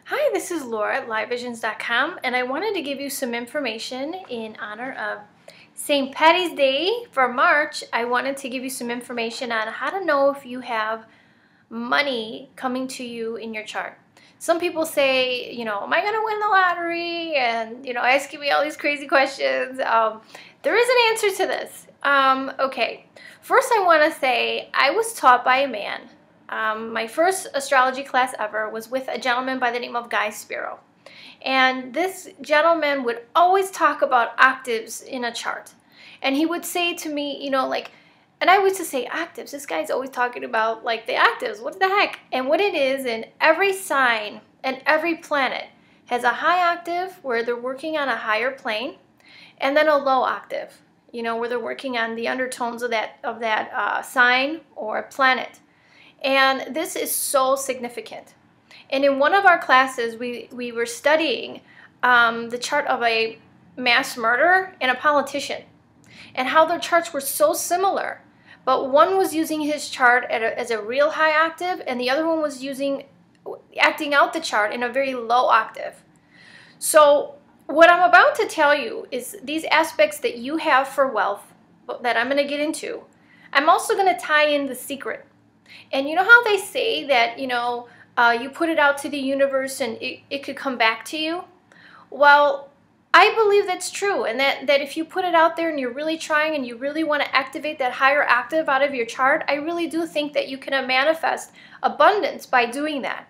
Hi, this is Laura at LiveVisions.com, and I wanted to give you some information in honor of St. Patty's Day for March. I wanted to give you some information on how to know if you have money coming to you in your chart. Some people say, am I going to win the lottery? And, asking me all these crazy questions. There is an answer to this. Okay, first I want to say I was taught by a man. My first astrology class ever was with a gentleman by the name of Guy Sparrow. And this gentleman would always talk about octaves in a chart. And he would say to me, and I used to say, octaves, this guy's always talking about like the octaves, what the heck? And what it is, in every sign and every planet has a high octave where they're working on a higher plane, and then a low octave, where they're working on the undertones of that sign or planet. And this is so significant. And in one of our classes, we were studying the chart of a mass murderer and a politician, and how their charts were so similar. But one was using his chart as a real high octave, and the other one was acting out the chart in a very low octave. So what I'm about to tell you is these aspects that you have for wealth that I'm going to get into. I'm also going to tie in the secret. And you know how they say that, you put it out to the universe and it could come back to you? Well, I believe that's true, and that if you put it out there and you're really trying and you really want to activate that higher octave out of your chart, I really do think that you can manifest abundance by doing that.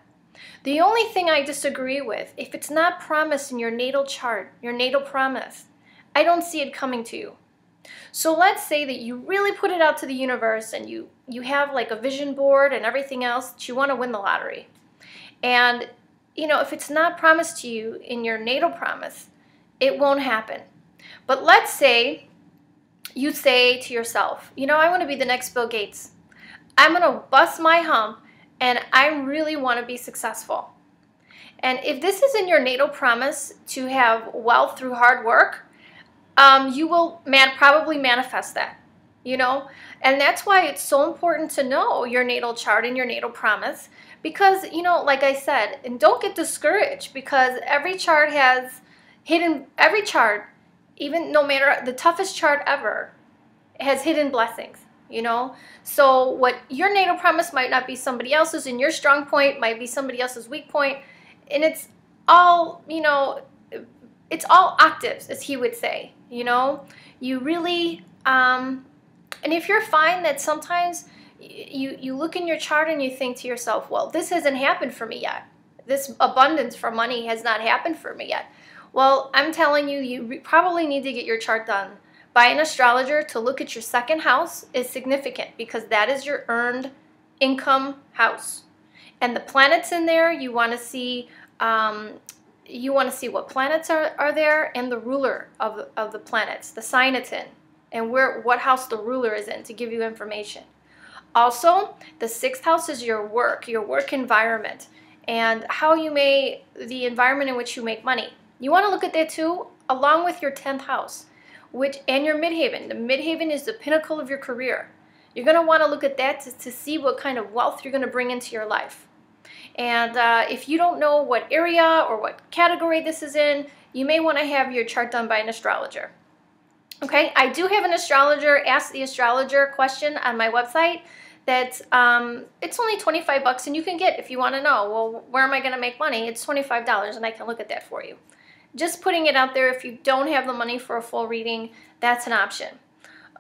The only thing I disagree with, if it's not promised in your natal chart, your natal promise, I don't see it coming to you. So let's say that you really put it out to the universe and you have like a vision board and everything else that you want to win the lottery. And, if it's not promised to you in your natal promise, it won't happen. But let's say you say to yourself, I want to be the next Bill Gates. I'm going to bust my hump and I really want to be successful. And if this is in your natal promise to have wealth through hard work, you will probably manifest that, and that's why it's so important to know your natal chart and your natal promise, because, like I said, and don't get discouraged, because every chart, even no matter the toughest chart ever, has hidden blessings, so what your natal promise might not be somebody else's, and your strong point might be somebody else's weak point, and it's all, it's all octaves, as he would say. You really, and if you're fine that sometimes you look in your chart and you think to yourself, well, this hasn't happened for me yet. This abundance for money has not happened for me yet. Well, I'm telling you, you probably need to get your chart done by an astrologer to look at your second house is significant, because that is your earned income house. And the planets in there, you want to see what planets are there, and the ruler of the planets, the sign it's in, and what house the ruler is in, to give you information. Also, the sixth house is your work environment, and the environment in which you make money. You want to look at that too, along with your 10th house, and your midhaven. The midhaven is the pinnacle of your career. You're going to want to look at that to see what kind of wealth you're going to bring into your life. And if you don't know what area or what category this is in, you may want to have your chart done by an astrologer. Okay, I do have an astrologer, Ask the Astrologer question on my website. That's it's only $25, and you can get, if you want to know, well, where am I going to make money? It's $25, and I can look at that for you. Just putting it out there, if you don't have the money for a full reading, that's an option.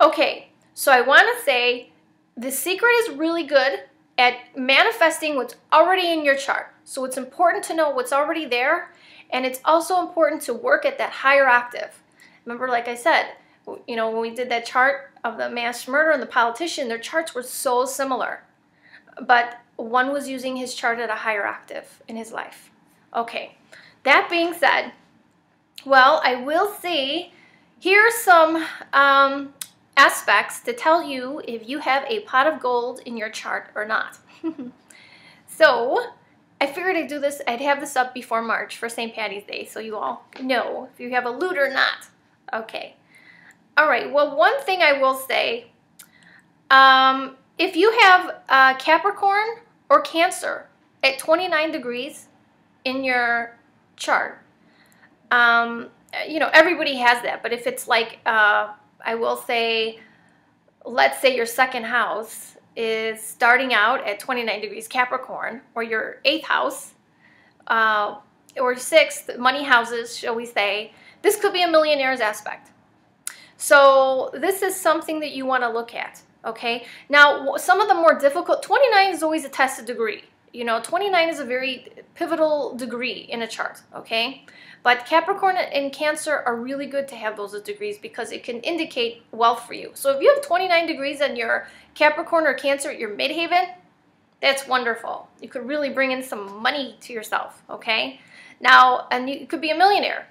Okay, so I want to say the secret is really good at manifesting what's already in your chart. So it's important to know what's already there, and it's also important to work at that higher octave. Remember, like I said, when we did that chart of the mass murderer and the politician, their charts were so similar, but one was using his chart at a higher octave in his life. Okay, that being said, well, I will say here's some aspects to tell you if you have a pot of gold in your chart or not. So I figured I'd have this up before March for St. Patty's Day, so you all know if you have a loot or not. Okay. All right. Well, one thing I will say, if you have Capricorn or Cancer at 29 degrees, in your chart, you know, everybody has that, but if it's like, I will say, let's say your second house is starting out at 29 degrees Capricorn, or your 8th house, or 6th, money houses, shall we say, this could be a millionaire's aspect. So this is something that you want to look at, okay? Now, some of the more difficult, 29 is always a tested degree. You know, 29 is a very pivotal degree in a chart, okay? But Capricorn and Cancer are really good to have those degrees because it can indicate wealth for you. So if you have 29 degrees on your Capricorn or Cancer at your midheaven, that's wonderful. You could really bring in some money to yourself, okay? Now, and you could be a millionaire.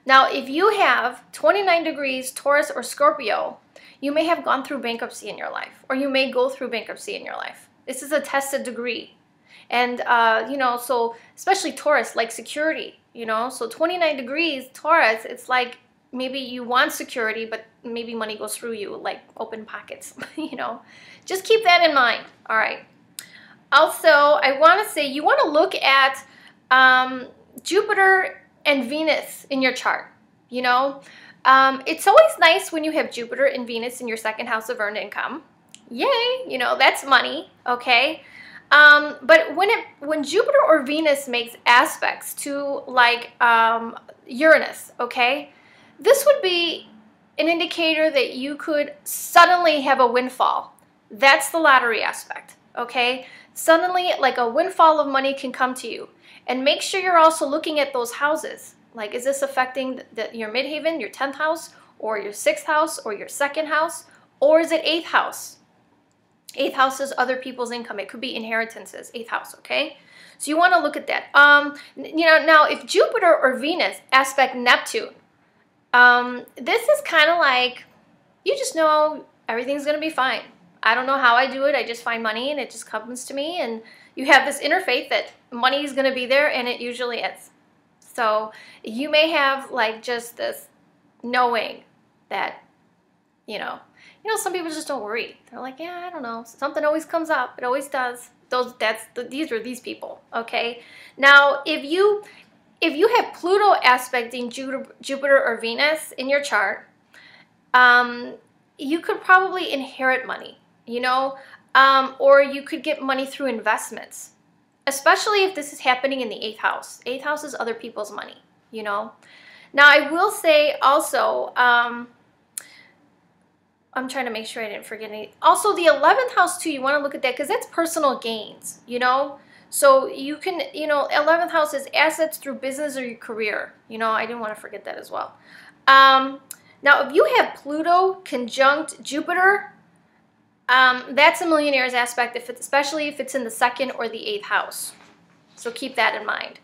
Now, if you have 29 degrees Taurus or Scorpio, you may have gone through bankruptcy in your life, or you may go through bankruptcy in your life. This is a tested degree. And, you know, so especially Taurus, like security, you know, so 29 degrees Taurus, it's like maybe you want security, but maybe money goes through you, like open pockets, you know, just keep that in mind. All right. Also, I want to say you want to look at Jupiter and Venus in your chart, you know. It's always nice when you have Jupiter and Venus in your second house of earned income. Yay, you know, that's money, okay? But when Jupiter or Venus makes aspects to like Uranus, okay, this would be an indicator that you could suddenly have a windfall. That's the lottery aspect, okay? Suddenly, like a windfall of money can come to you. And make sure you're also looking at those houses. Like, is this affecting your midheaven, your 10th house, or your 6th house, or your 2nd house, or is it 8th house? 8th house is other people's income. It could be inheritances, 8th house, okay? So you want to look at that. You know, now if Jupiter or Venus aspect Neptune, this is kind of like, you just know everything's going to be fine. I don't know how I do it. I just find money and it just comes to me. And you have this inner faith that money is going to be there, and it usually is. So you may have like just this knowing that, you know, some people just don't worry. They're like, yeah, I don't know. Something always comes up. It always does. These are these people, okay? Now, if you have Pluto aspecting Jupiter or Venus in your chart, you could probably inherit money, you know, or you could get money through investments, especially if this is happening in the 8th house. 8th house is other people's money, you know. Now, I will say also, I'm trying to make sure I didn't forget any. Also, the 11th house too, you want to look at that because that's personal gains, you know. So you can, you know, 11th house is assets through business or your career. You know, I didn't want to forget that as well. Now, if you have Pluto conjunct Jupiter, that's a millionaire's aspect, especially if it's in the 2nd or the 8th house. So keep that in mind.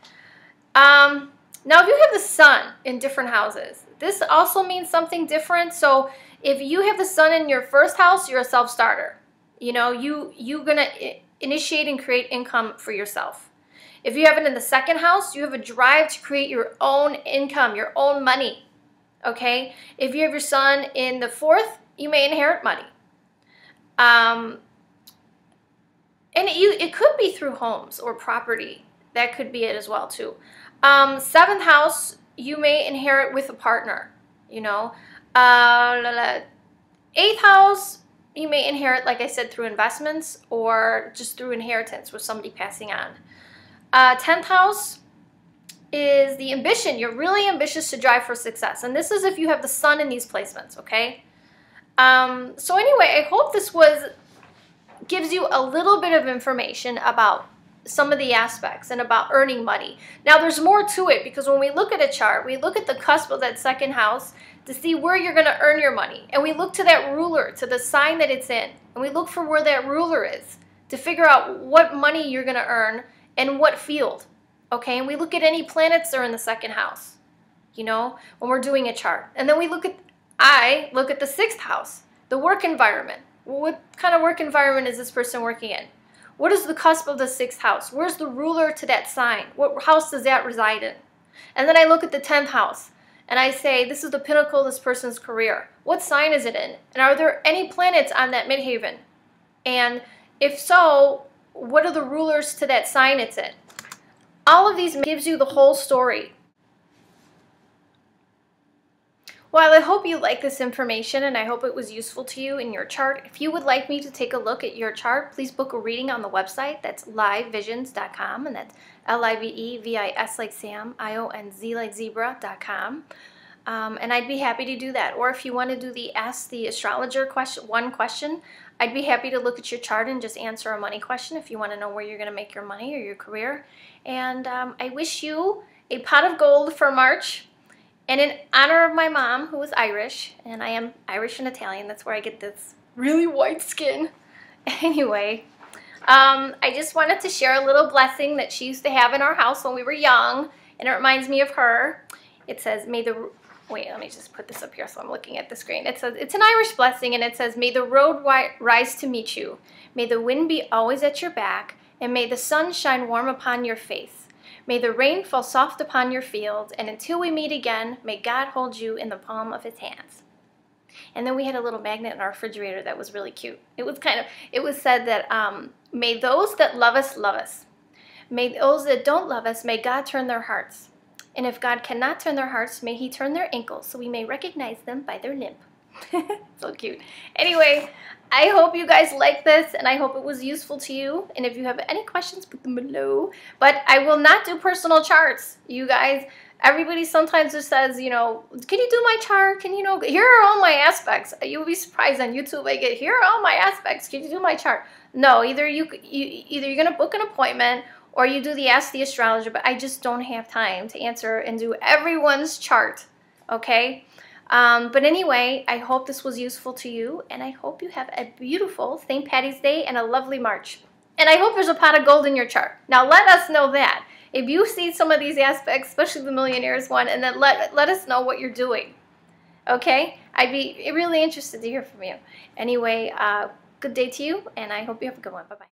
Now, if you have the sun in different houses, this also means something different. So if you have the sun in your 1st house, you're a self-starter. You know, you're going to initiate and create income for yourself. If you have it in the 2nd house, you have a drive to create your own income, your own money. Okay? If you have your sun in the 4th, you may inherit money. And it could be through homes or property. That could be it as well too. 7th house, you may inherit with a partner, you know. 8th house, you may inherit, like I said, through investments or just through inheritance with somebody passing on. 10th house is the ambition. You're really ambitious to drive for success. And this is if you have the sun in these placements, okay? So anyway, I hope this gives you a little bit of information about some of the aspects and about earning money. Now, there's more to it because when we look at a chart, we look at the cusp of that 2nd house to see where you're going to earn your money. And we look to that ruler, to the sign that it's in. And we look for where that ruler is to figure out what money you're going to earn and what field. Okay, and we look at any planets that are in the 2nd house, you know, when we're doing a chart. And then I look at the 6th house, the work environment. What kind of work environment is this person working in? What is the cusp of the 6th house? Where's the ruler to that sign? What house does that reside in? And then I look at the 10th house and I say, this is the pinnacle of this person's career. What sign is it in? And are there any planets on that midheaven? And if so, what are the rulers to that sign it's in? All of these gives you the whole story. Well, I hope you like this information and I hope it was useful to you in your chart. If you would like me to take a look at your chart, please book a reading on the website. That's LIVEVISIONZ.com, and that's LIVEVIS like Sam, IONZ like zebra.com. And I'd be happy to do that. Or if you want to do the Ask the Astrologer question, I'd be happy to look at your chart and just answer a money question if you want to know where you're going to make your money or your career. And I wish you a pot of gold for March. And in honor of my mom, who was Irish, and I am Irish and Italian, that's where I get this really white skin. Anyway, I just wanted to share a little blessing that she used to have in our house when we were young, and it reminds me of her. It says, wait, let me just put this up here so I'm looking at the screen. It says, it's an Irish blessing, and it says, may the road rise to meet you. May the wind be always at your back, and may the sun shine warm upon your face. May the rain fall soft upon your field, and until we meet again, may God hold you in the palm of his hands. And then we had a little magnet in our refrigerator that was really cute. It was said that, may those that love us, love us. May those that don't love us, may God turn their hearts. And if God cannot turn their hearts, may he turn their ankles so we may recognize them by their limp. So cute. Anyway, I hope you guys like this, and I hope it was useful to you. And if you have any questions, put them below. But I will not do personal charts, you guys. Everybody sometimes just says, you know, can you do my chart? Can you know, here are all my aspects. You'll be surprised on YouTube. I get, here are all my aspects. Can you do my chart? No, either you're going to book an appointment or you do the Ask the Astrologer, but I just don't have time to answer and do everyone's chart, okay? But anyway, I hope this was useful to you, and I hope you have a beautiful St. Patty's Day and a lovely March. And I hope there's a pot of gold in your chart. Now let us know that. If you see some of these aspects, especially the millionaires one, and then let us know what you're doing. Okay? I'd be really interested to hear from you. Anyway, good day to you, and I hope you have a good one. Bye-bye.